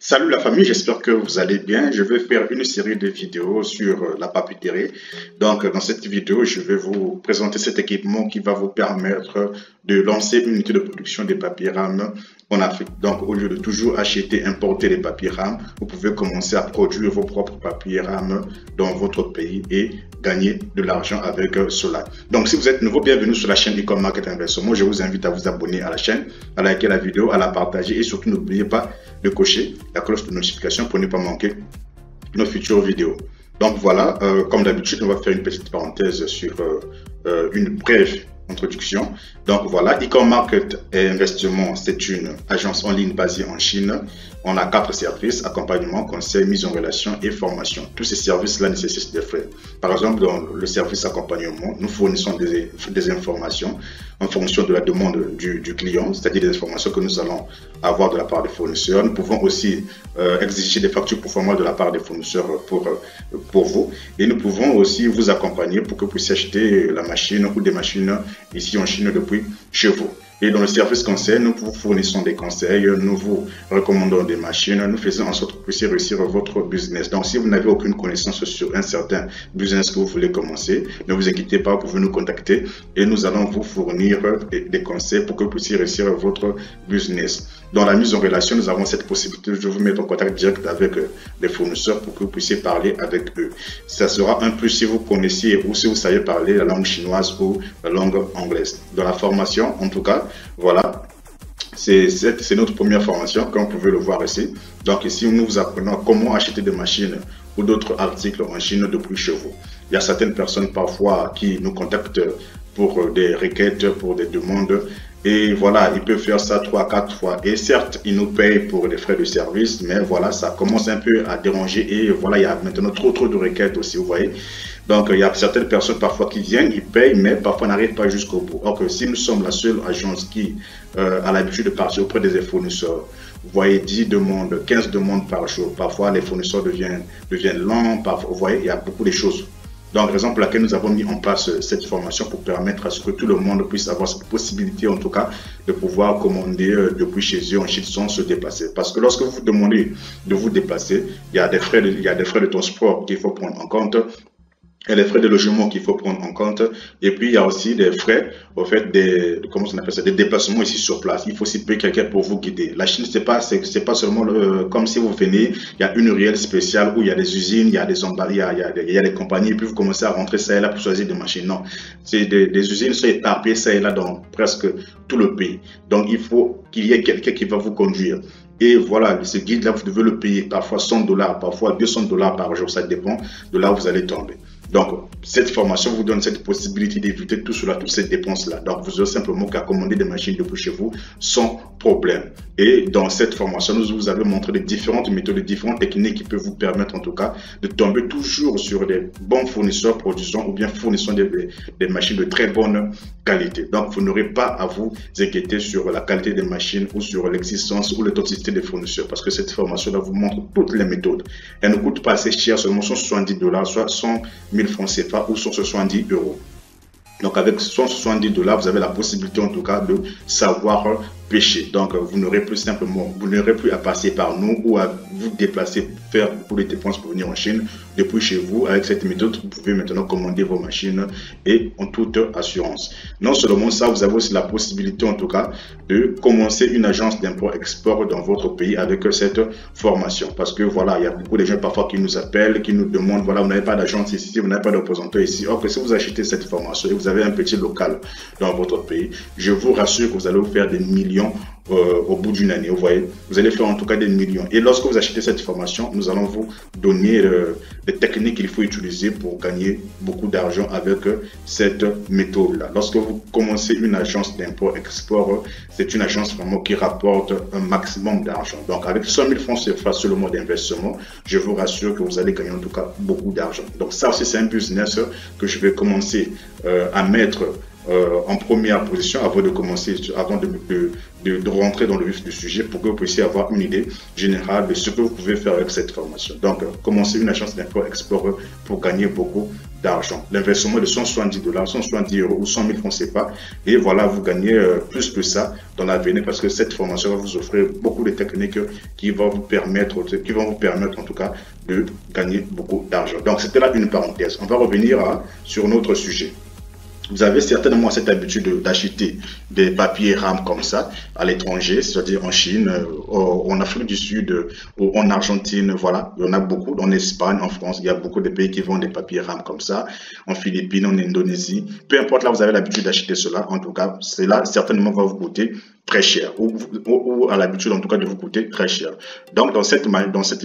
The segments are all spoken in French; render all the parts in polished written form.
Salut la famille, j'espère que vous allez bien. Je vais faire une série de vidéos sur la papeterie. Donc, dans cette vidéo, je vais vous présenter cet équipement qui va vous permettre de lancer une unité de production de papier rame en Afrique. Donc, au lieu de toujours acheter, importer les papiers rames, vous pouvez commencer à produire vos propres papiers rames dans votre pays et gagner de l'argent avec cela. Donc, si vous êtes nouveau, bienvenue sur la chaîne e-com Market Inversement. Je vous invite à vous abonner à la chaîne, à liker la vidéo, à la partager et surtout n'oubliez pas de cocher la cloche de notification pour ne pas manquer nos futures vidéos. Donc voilà, comme d'habitude, on va faire une petite parenthèse sur une brève introduction. Donc voilà, e-com Market Investissement, c'est une agence en ligne basée en Chine. On a 4 services: accompagnement, conseil, mise en relation et formation. Tous ces services-là nécessitent des frais. Par exemple, dans le service accompagnement, nous fournissons des informations en fonction de la demande du client, c'est-à-dire des informations que nous allons avoir de la part des fournisseurs. Nous pouvons aussi exiger des factures performantes de la part des fournisseurs pour vous. Et nous pouvons aussi vous accompagner pour que vous puissiez acheter la machine ou des machines ici en Chine depuis chez vous. Et dans le service conseil, nous vous fournissons des conseils, nous vous recommandons des machines, nous faisons en sorte que vous puissiez réussir votre business. Donc, si vous n'avez aucune connaissance sur un certain business que vous voulez commencer, ne vous inquiétez pas, vous pouvez nous contacter et nous allons vous fournir des conseils pour que vous puissiez réussir votre business. Dans la mise en relation, nous avons cette possibilité de vous mettre en contact direct avec les fournisseurs pour que vous puissiez parler avec eux. Ça sera un plus si vous connaissiez ou si vous savez parler la langue chinoise ou la langue anglaise. Dans la formation, en tout cas, voilà, c'est notre première formation, comme vous pouvez le voir ici. Donc ici, nous vous apprenons comment acheter des machines ou d'autres articles en Chine depuis chez vous. Il y a certaines personnes parfois qui nous contactent pour des requêtes, pour des demandes. Et voilà, ils peuvent faire ça 3-4 fois. Et certes, ils nous payent pour les frais de service, mais voilà, ça commence un peu à déranger. Et voilà, il y a maintenant trop de requêtes aussi, vous voyez. Donc, il y a certaines personnes parfois qui viennent, ils payent, mais parfois n'arrivent pas jusqu'au bout. Or que si nous sommes la seule agence qui a l'habitude de partir auprès des fournisseurs, vous voyez 10 demandes, 15 demandes par jour. Parfois, les fournisseurs deviennent lents. Parfois, vous voyez, il y a beaucoup de choses. Donc, raison pour laquelle nous avons mis en place cette formation pour permettre à ce que tout le monde puisse avoir cette possibilité, en tout cas, de pouvoir commander depuis chez eux en Chine sans se déplacer. Parce que lorsque vous demandez de vous déplacer, il y a des frais de transport qu'il faut prendre en compte. Il y a les frais de logement qu'il faut prendre en compte. Et puis, il y a aussi des frais, au fait, comment on appelle ça, des déplacements ici sur place. Il faut aussi payer quelqu'un pour vous guider. La Chine, c'est pas seulement comme si vous venez, il y a une ruelle spéciale où il y a des usines, il y a des emballages, il y a des compagnies, et puis vous commencez à rentrer ça et là pour choisir des machines. Non. C'est des usines sont éparpillées ça et là dans presque tout le pays. Donc, il faut qu'il y ait quelqu'un qui va vous conduire. Et voilà, ce guide-là, vous devez le payer parfois $100, parfois $200 par jour. Ça dépend de là où vous allez tomber. Donc, cette formation vous donne cette possibilité d'éviter tout cela, toutes ces dépenses-là. Donc, vous aurez simplement qu'à commander des machines depuis chez vous sans problème. Et dans cette formation, nous vous avons montré les différentes méthodes, les différentes techniques qui peuvent vous permettre en tout cas de tomber toujours sur des bons fournisseurs produisant ou bien fournissant des machines de très bonne qualité. Donc, vous n'aurez pas à vous inquiéter sur la qualité des machines ou sur l'existence ou le toxicité des fournisseurs parce que cette formation-là vous montre toutes les méthodes. Elle ne coûte pas assez cher, seulement $170, soit 100 000 francs CFA ou 170 €. Donc avec $170, vous avez la possibilité en tout cas de savoir pêcher. Donc vous n'aurez plus à passer par nous ou à vous déplacer, faire beaucoup de dépenses pour venir en Chine. Depuis chez vous, avec cette méthode, vous pouvez maintenant commander vos machines et en toute assurance. Non seulement ça, vous avez aussi la possibilité en tout cas de commencer une agence d'import-export dans votre pays avec cette formation. Parce que voilà, il y a beaucoup de gens parfois qui nous appellent, qui nous demandent, voilà, vous n'avez pas d'agence ici, vous n'avez pas de représentant ici. Or que si vous achetez cette formation et vous avez un petit local dans votre pays, je vous rassure que vous allez vous faire des millions au bout d'une année, vous voyez, vous allez faire en tout cas des millions. Et lorsque vous achetez cette formation, nous allons vous donner les techniques qu'il faut utiliser pour gagner beaucoup d'argent avec cette méthode-là. Lorsque vous commencez une agence d'import-export, c'est une agence vraiment qui rapporte un maximum d'argent. Donc avec 100 000 francs CFA sur le mode d'investissement, je vous rassure que vous allez gagner en tout cas beaucoup d'argent. Donc ça aussi, c'est un business que je vais commencer à mettre en première position avant de commencer, avant de rentrer dans le vif du sujet pour que vous puissiez avoir une idée générale de ce que vous pouvez faire avec cette formation. Donc, commencer une agence d'import-export pour gagner beaucoup d'argent. L'investissement de 170 $, 170 € ou 100 000 francs CFA. Et voilà, vous gagnez plus que ça dans l'avenir parce que cette formation va vous offrir beaucoup de techniques qui vont vous permettre en tout cas de gagner beaucoup d'argent. Donc c'était là une parenthèse. On va revenir sur notre sujet. Vous avez certainement cette habitude d'acheter des papiers RAM comme ça à l'étranger, c'est-à-dire en Chine, en Afrique du Sud, ou en Argentine, voilà. Il y en a beaucoup, en Espagne, en France, il y a beaucoup de pays qui vendent des papiers RAM comme ça, en Philippines, en Indonésie. Peu importe là, vous avez l'habitude d'acheter cela, en tout cas, cela certainement va vous coûter très cher, ou à l'habitude en tout cas de vous coûter très cher. Donc dans cette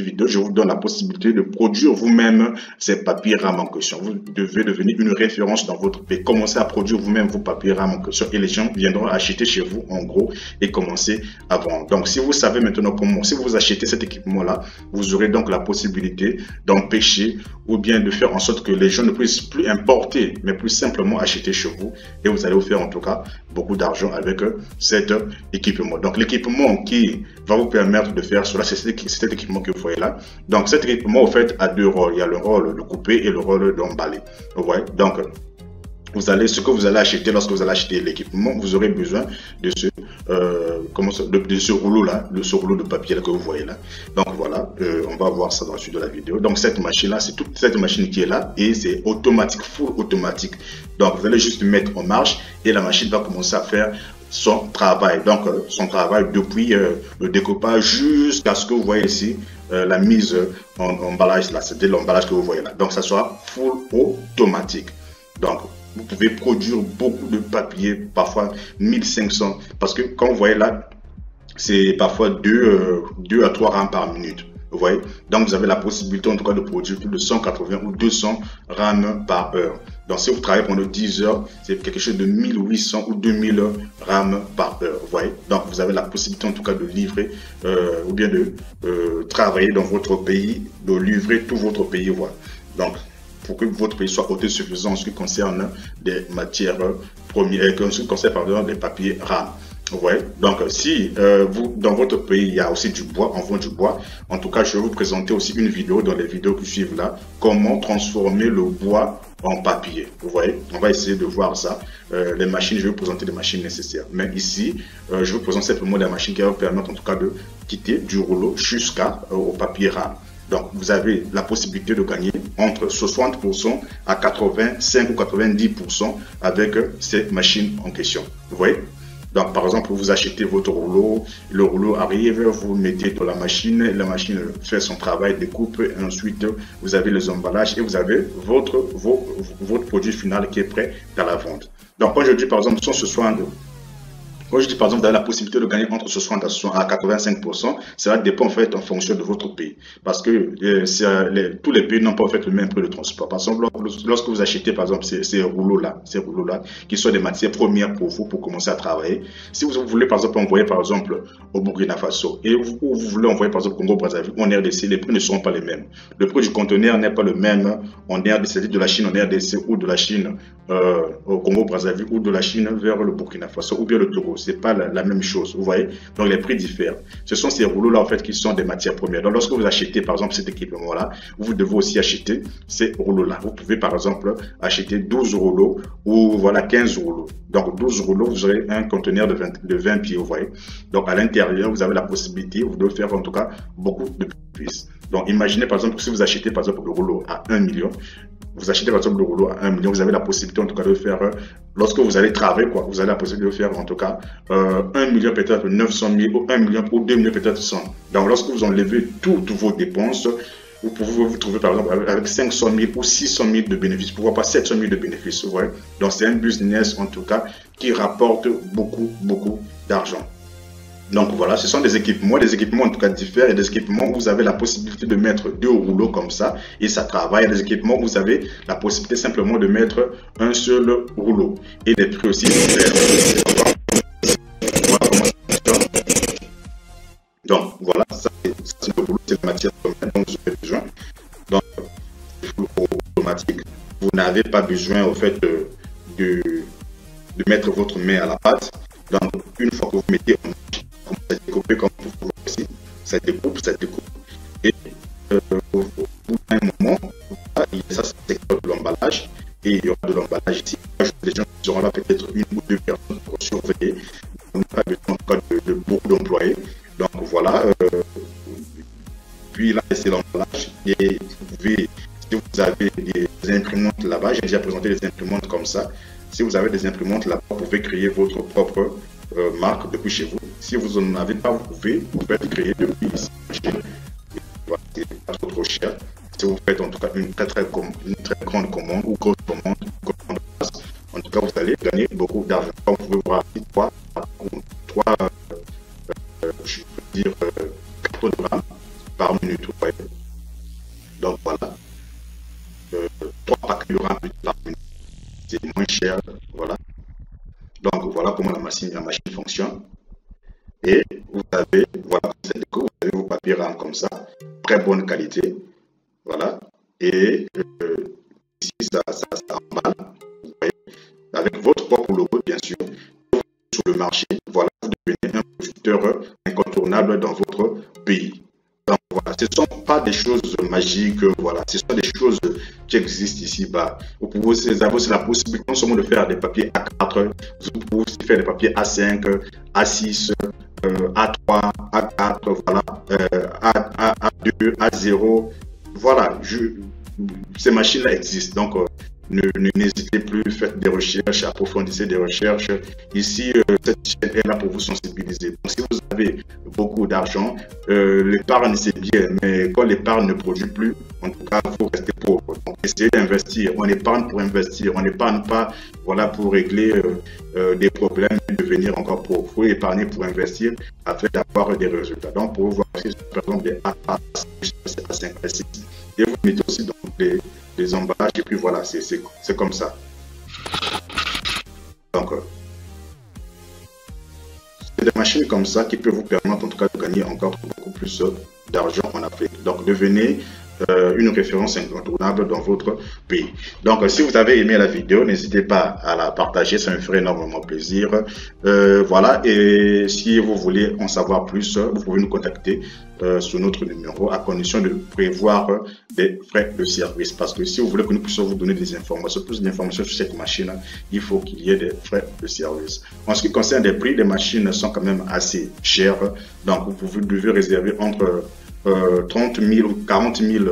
vidéo, je vous donne la possibilité de produire vous-même ces papiers RAM en question. Vous devez devenir une référence dans votre pays. Commencez à produire vous-même vos papiers RAM en question et les gens viendront acheter chez vous en gros et commencer à vendre. Donc si vous savez maintenant comment, si vous achetez cet équipement-là, vous aurez donc la possibilité d'empêcher ou bien de faire en sorte que les gens ne puissent plus importer, mais plus simplement acheter chez vous et vous allez vous faire en tout cas beaucoup d'argent avec cet équipement. Donc l'équipement qui va vous permettre de faire cela, c'est cet équipement que vous voyez là. Donc cet équipement au fait a deux rôles. Il y a le rôle de couper et le rôle d'emballer. Vous voyez, donc ce que vous allez acheter lorsque vous allez acheter l'équipement, vous aurez besoin de ce rouleau-là, de ce rouleau de papier là que vous voyez là. Donc voilà, on va voir ça dans la suite de la vidéo. Donc cette machine-là, c'est toute cette machine qui est là et c'est automatique, full automatique. Donc vous allez juste mettre en marche et la machine va commencer à faire son travail. Donc son travail depuis le découpage jusqu'à ce que vous voyez ici, la mise en emballage là, c'est l'emballage que vous voyez là. Donc ça sera full automatique. Donc vous pouvez produire beaucoup de papier, parfois 1500, parce que comme vous voyez là, c'est parfois 2 à 3 RAM par minute. Vous voyez, donc vous avez la possibilité en tout cas de produire plus de 180 ou 200 RAM par heure. Donc si vous travaillez pendant 10 heures, c'est quelque chose de 1800 ou 2000 RAM par heure. Vous voyez, donc vous avez la possibilité en tout cas de livrer ou bien de travailler dans votre pays, de livrer tout votre pays. Voilà. Donc pour que votre pays soit autosuffisant en ce qui concerne des matières premières, en ce qui concerne pardon, des papiers RAM. Ouais. Donc si vous dans votre pays il y a aussi du bois, on vend du bois, en tout cas je vais vous présenter aussi une vidéo dans les vidéos qui suivent là, comment transformer le bois en papier. Vous voyez, on va essayer de voir ça. Les machines, je vais vous présenter les machines nécessaires. Mais ici, je vous présente simplement des machines qui vont vous permettre en tout cas de quitter du rouleau jusqu'au papier RAM. Donc, vous avez la possibilité de gagner entre 60% à 85 ou 90% avec ces machines en question. Vous voyez? Donc, par exemple, vous achetez votre rouleau, le rouleau arrive, vous le mettez dans la machine fait son travail, découpe, et ensuite, vous avez les emballages et vous avez votre produit final qui est prêt à la vente. Donc, quand je dis, par exemple, quand je dis par exemple, vous avez la possibilité de gagner entre 60 à 85%, cela dépend en fait en fonction de votre pays. Parce que tous les pays n'ont pas en fait le même prix de transport. Par exemple, lorsque vous achetez par exemple ces rouleaux-là, qui sont des matières premières pour vous pour commencer à travailler, si vous voulez par exemple envoyer par exemple au Burkina Faso et vous voulez envoyer par exemple au Congo-Brazzaville, en RDC, les prix ne seront pas les mêmes. Le prix du conteneur n'est pas le même en RDC, c'est-à-dire de la Chine en RDC ou de la Chine au Congo-Brazzaville ou de la Chine vers le Burkina Faso ou bien le Togo. C'est pas la même chose, vous voyez. Donc les prix diffèrent. Ce sont ces rouleaux là en fait qui sont des matières premières. Donc lorsque vous achetez par exemple cet équipement là, vous devez aussi acheter ces rouleaux là. Vous pouvez par exemple acheter 12 rouleaux ou voilà 15 rouleaux. Donc 12 rouleaux, vous aurez un conteneur de 20 pieds, vous voyez. Donc à l'intérieur, vous avez la possibilité, vous devez faire en tout cas beaucoup de pièces. Donc imaginez par exemple que si vous achetez par exemple le rouleau à 1 million, vous achetez par exemple le rouleau à 1 million, vous avez la possibilité en tout cas de faire, lorsque vous allez travailler, quoi, vous avez la possibilité de faire en tout cas 1 million peut-être 900 000 ou 1 million ou 2 millions peut-être 100. Donc lorsque vous enlevez toutes vos dépenses, vous pouvez vous trouver par exemple avec 500 000 ou 600 000 de bénéfices, pourquoi pas 700 000 de bénéfices, vous voyez. Donc c'est un business en tout cas qui rapporte beaucoup d'argent. Donc voilà, ce sont des équipements en tout cas différents. Il y a des équipements où vous avez la possibilité de mettre 2 rouleaux comme ça et ça travaille. Il y a des équipements où vous avez la possibilité simplement de mettre un seul rouleau. Et les prix aussi différents. Donc voilà, ça c'est le rouleau, c'est la matière première dont vous avez besoin. Donc le rouleau automatique, vous n'avez pas besoin au fait de mettre votre main à la pâte. Donc une fois que vous mettez en ça découpe comme vous pouvez aussi, ça découpe, et au bout d'un moment, ça c'est l'emballage, Donc voilà, puis là c'est l'emballage et vous pouvez, si vous avez des imprimantes là-bas, j'ai déjà présenté des imprimantes comme ça. Si vous avez des imprimantes là-bas, vous pouvez créer votre propre marque depuis chez vous. Si vous n'en avez pas, vous pouvez créer depuis ici. Voilà, c'est pas trop cher. Si vous faites en tout cas une très grande commande ou grosse commande, en tout cas vous allez gagner beaucoup d'argent. Comme vous pouvez voir ici, trois je peux dire, cartons de RAM par minute. Ouais. Donc voilà, 3 packs de RAM par minute. C'est moins cher. Voilà. Donc voilà comment la machine fonctionne. Et vous avez, voilà, vous avez vos papiers RAM comme ça, très bonne qualité. Voilà. Et ici, ça emballe. Vous voyez, avec votre propre logo, bien sûr, sur le marché. Voilà, vous devenez un producteur incontournable dans votre pays. Donc voilà, ce ne sont pas des choses magiques, voilà, ce sont des choses qui existent ici-bas. Vous pouvez aussi avoir la possibilité non seulement de faire des papiers A4, vous pouvez aussi faire des papiers A5, A6, A3, A4, voilà, A2, A0. Voilà, ces machines-là existent. Donc, n'hésitez plus, faites des recherches, approfondissez des recherches. Ici, cette chaîne est là pour vous sensibiliser. Donc, si vous avez beaucoup d'argent, l'épargne c'est bien, mais quand l'épargne ne produit plus, en tout cas, il faut rester pauvre. Donc, essayez d'investir. On épargne pour investir. On n'épargne pas, voilà, pour régler des problèmes et devenir encore pauvre. Il faut épargner pour investir afin d'avoir des résultats. Donc, pour voir si par exemple des A5, A6, et vous mettez aussi dans les emballages et puis voilà, c'est comme ça. Donc, c'est des machines comme ça qui peuvent vous permettre en tout cas de gagner encore beaucoup plus d'argent en Afrique. Donc, devenez une référence incontournable dans votre pays. Donc, si vous avez aimé la vidéo, n'hésitez pas à la partager, ça me ferait énormément plaisir. Voilà, et si vous voulez en savoir plus, vous pouvez nous contacter sur notre numéro à condition de prévoir des frais de service. Parce que si vous voulez que nous puissions vous donner des informations, plus d'informations sur cette machine, il faut qu'il y ait des frais de service. En ce qui concerne les prix, les machines sont quand même assez chères. Donc, vous devez réserver entre 30 000 ou 40 000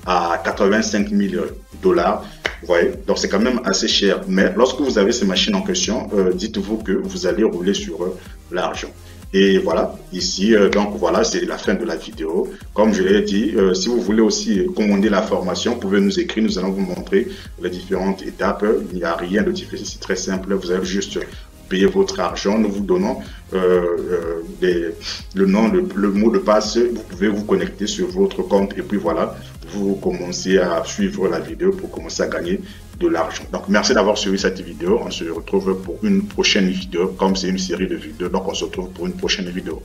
à 85 000 dollars. Vous voyez, donc c'est quand même assez cher. Mais lorsque vous avez ces machines en question, dites-vous que vous allez rouler sur l'argent. Et voilà, ici, donc voilà, c'est la fin de la vidéo. Comme je l'ai dit, si vous voulez aussi commander la formation, vous pouvez nous écrire, nous allons vous montrer les différentes étapes. Il n'y a rien de difficile, c'est très simple. Vous avez juste payer votre argent, nous vous donnons le nom, le mot de passe, vous pouvez vous connecter sur votre compte et puis voilà, vous commencez à suivre la vidéo pour commencer à gagner de l'argent. Donc merci d'avoir suivi cette vidéo, on se retrouve pour une prochaine vidéo, comme c'est une série de vidéos, donc on se retrouve pour une prochaine vidéo.